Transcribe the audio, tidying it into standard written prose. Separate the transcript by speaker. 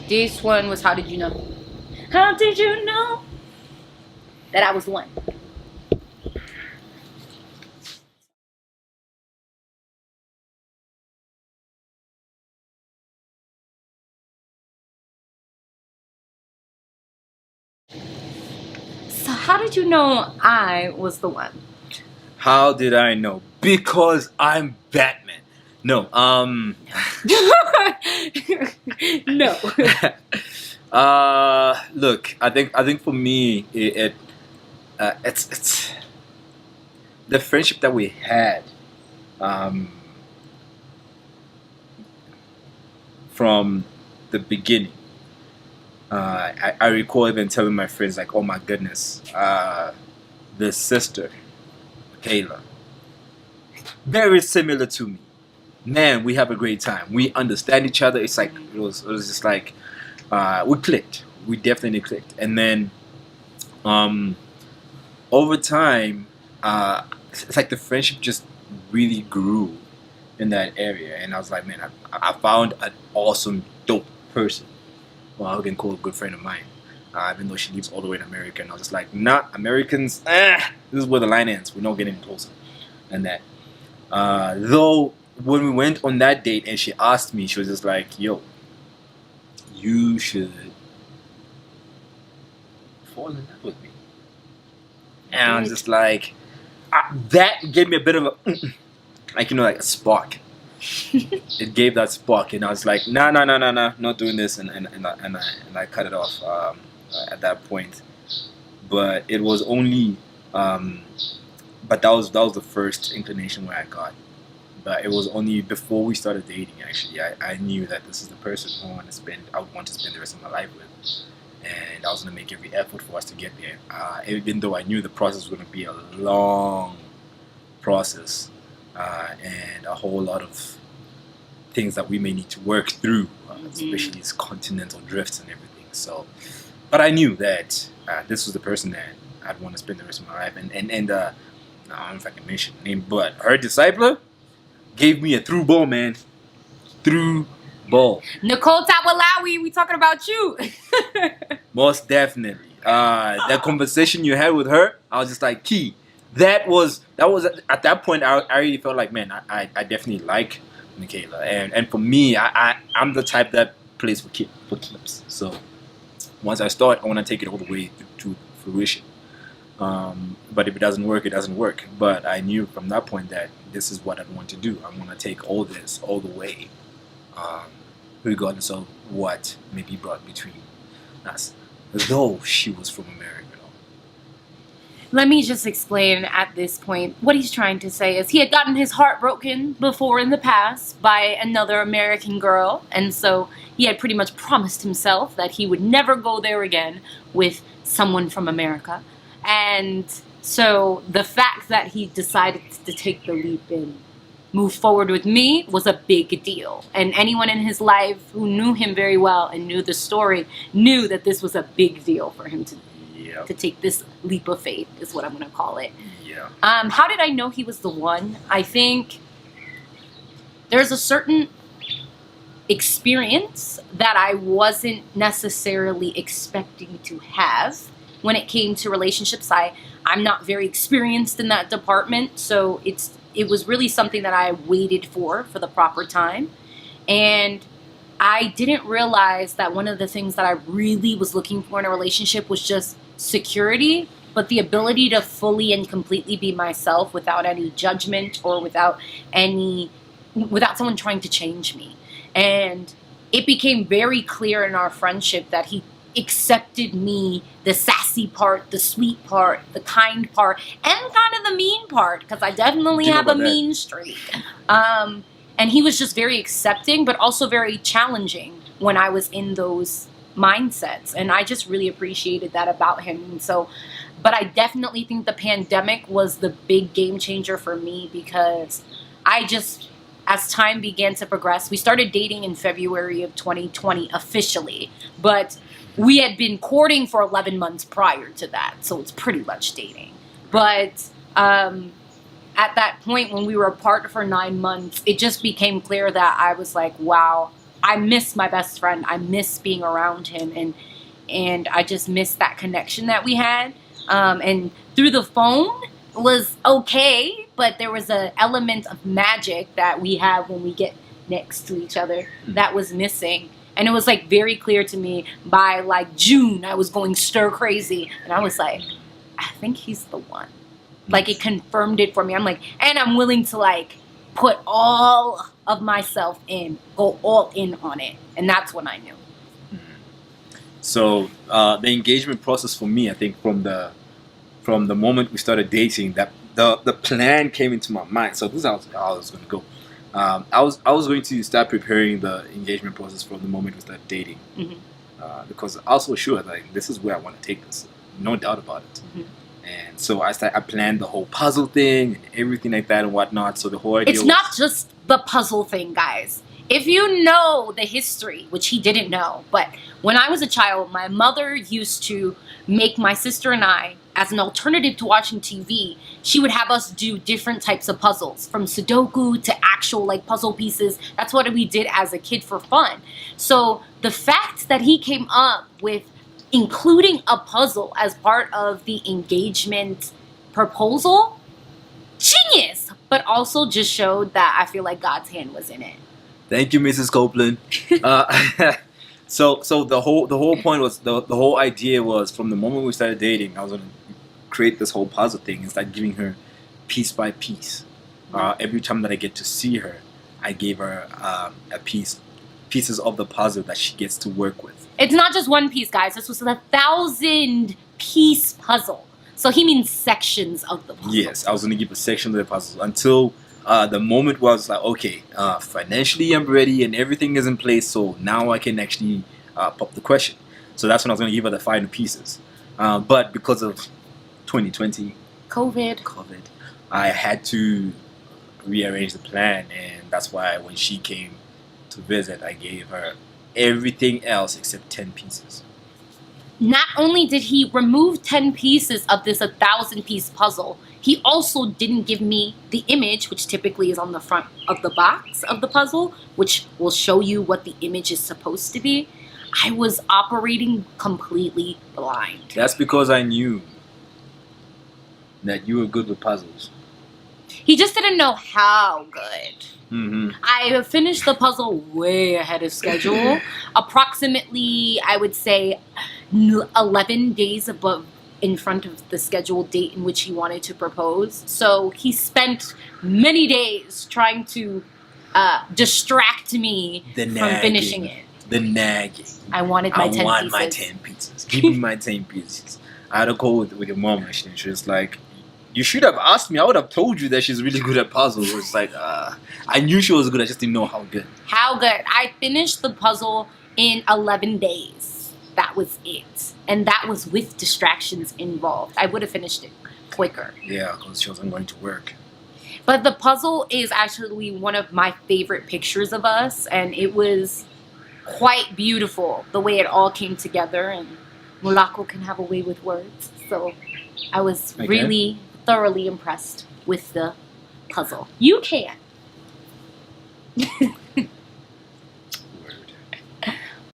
Speaker 1: This one was How Did You Know? How did you know that I was the one? So how did you know I was the one?
Speaker 2: How did I know? Because I'm Batman. No,
Speaker 1: No.
Speaker 2: look, I think for me, it's the friendship that we had, um, from the beginning. I recall even telling my friends like, "Oh my goodness, this sister, Kayla, very similar to me. Man, we have a great time. We understand each other. It's like it was just like we clicked. We definitely clicked. And then um, over time, it's like the friendship just really grew in that area. And I was like, man, I found an awesome, dope person. Well, I can call a good friend of mine. Even though she lives all the way in America, and I was just like, nah, Americans, this is where the line ends. We're not getting closer than that. Though when we went on that date and she asked me, she was just like, "Yo, you should fall in love with me." And I was just like, that gave me a bit of a, like like a spark. It gave that spark, and I was like, "Nah, nah, nah, nah, nah, not doing this," and I cut it off at that point. But it was only, um, but that was the first inclination where I got. But it was only before we started dating. Actually, I knew that this is the person I would want to spend the rest of my life with, and I was gonna make every effort for us to get there. Even though I knew the process was gonna be a long process, and a whole lot of things that we may need to work through, especially these continental drifts and everything. So, but I knew that this was the person that I'd want to spend the rest of my life. And I don't know if I can mention the name, but her discipler gave me a through ball, man. Through ball.
Speaker 1: Nicole Tawalawi, we talking about you.
Speaker 2: Most definitely. That conversation you had with her, I was just like, key. That was at that point. I already felt like, man, I definitely like Michaela, and for me, I'm the type that plays for keeps. So once I start, I want to take it all the way to fruition. But if it doesn't work, it doesn't work. But I knew from that point that this is what I want to do. I want to take all this all the way, um, regardless of what may be brought between us. Though she was from America.
Speaker 1: Let me just explain at this point. What he's trying to say is he had gotten his heart broken before in the past by another American girl, and so he had pretty much promised himself that he would never go there again with someone from America. And so the fact that he decided to take the leap and move forward with me was a big deal. And anyone in his life who knew him very well and knew the story knew that this was a big deal for him to take this leap of faith, is what I'm going to call it.
Speaker 2: Yeah.
Speaker 1: How did I know he was the one? I think there's a certain experience that I wasn't necessarily expecting to have when it came to relationships. I'm not very experienced in that department, so it was really something that I waited for the proper time. And I didn't realize that one of the things that I really was looking for in a relationship was just security, but the ability to fully and completely be myself without any judgment or without someone trying to change me. And it became very clear in our friendship that he accepted me, the sassy part, the sweet part, the kind part, and kind of the mean part, because I definitely have a mean streak. And he was just very accepting, but also very challenging when I was in those mindsets. And I just really appreciated that about him. And so, but I definitely think the pandemic was the big game changer for me, because as time began to progress, we started dating in February of 2020 officially, but we had been courting for 11 months prior to that. So it's pretty much dating. But, at that point when we were apart for 9 months, it just became clear that I was like, wow, I miss my best friend. I miss being around him, and I just miss that connection that we had. And through the phone was okay, but there was a element of magic that we have when we get next to each other that was missing. And it was like very clear to me by like June, I was going stir crazy, and I was like, I think he's the one. Like it confirmed it for me. I'm like, and I'm willing to like put all of myself in, go all in on it, and that's when I knew.
Speaker 2: So the engagement process for me, I think from the moment we started dating, that the plan came into my mind. So this is how I was going to go. I was going to start preparing the engagement process from the moment we started dating, because I was so sure like this is where I want to take this, no doubt about it. And so I planned the whole puzzle thing and everything like that and whatnot. So the whole idea
Speaker 1: It's not just the puzzle thing, guys. If you know the history, which he didn't know, but when I was a child, my mother used to make my sister and I, as an alternative to watching TV, she would have us do different types of puzzles, from Sudoku to actual like puzzle pieces. That's what we did as a kid for fun. So the fact that he came up with including a puzzle as part of the engagement proposal, genius! But also just showed that I feel like God's hand was in it.
Speaker 2: Thank you, Mrs. Copeland. So the whole point was the whole idea was from the moment we started dating, I was gonna create this whole puzzle thing and start giving her piece by piece. Every time that I get to see her, I gave her pieces of the puzzle that she gets to work with.
Speaker 1: It's not just one piece, guys. This was a 1,000-piece puzzle. So he means sections of the puzzle.
Speaker 2: Yes, I was gonna give a section of the puzzle until the moment was like, okay, financially I'm ready and everything is in place, so now I can actually pop the question. So that's when I was going to give her the final pieces. But because of 2020, COVID, I had to rearrange the plan, and that's why when she came to visit, I gave her everything else except 10 pieces.
Speaker 1: Not only did he remove 10 pieces of this 1,000-piece puzzle, he also didn't give me the image, which typically is on the front of the box of the puzzle, which will show you what the image is supposed to be. I was operating completely blind.
Speaker 2: That's because I knew that you were good with puzzles.
Speaker 1: He just didn't know how good.
Speaker 2: Mm-hmm.
Speaker 1: I finished the puzzle way ahead of schedule. Approximately, I would say, 11 days above in front of the scheduled date in which he wanted to propose. So he spent many days trying to distract me from finishing it.
Speaker 2: The nagging.
Speaker 1: I wanted my 10 pieces.
Speaker 2: I want my 10 pieces. Give me my 10 pieces. I had a call with your mom, and she was like, you should have asked me. I would have told you that she's really good at puzzles. It's like, I knew she was good. I just didn't know how good.
Speaker 1: How good. I finished the puzzle in 11 days. That was it. And that was with distractions involved. I would have finished it quicker.
Speaker 2: Yeah, because she wasn't going to work.
Speaker 1: But the puzzle is actually one of my favorite pictures of us. And it was quite beautiful, the way it all came together. And Mulako can have a way with words. So I was really thoroughly impressed with the puzzle. You can.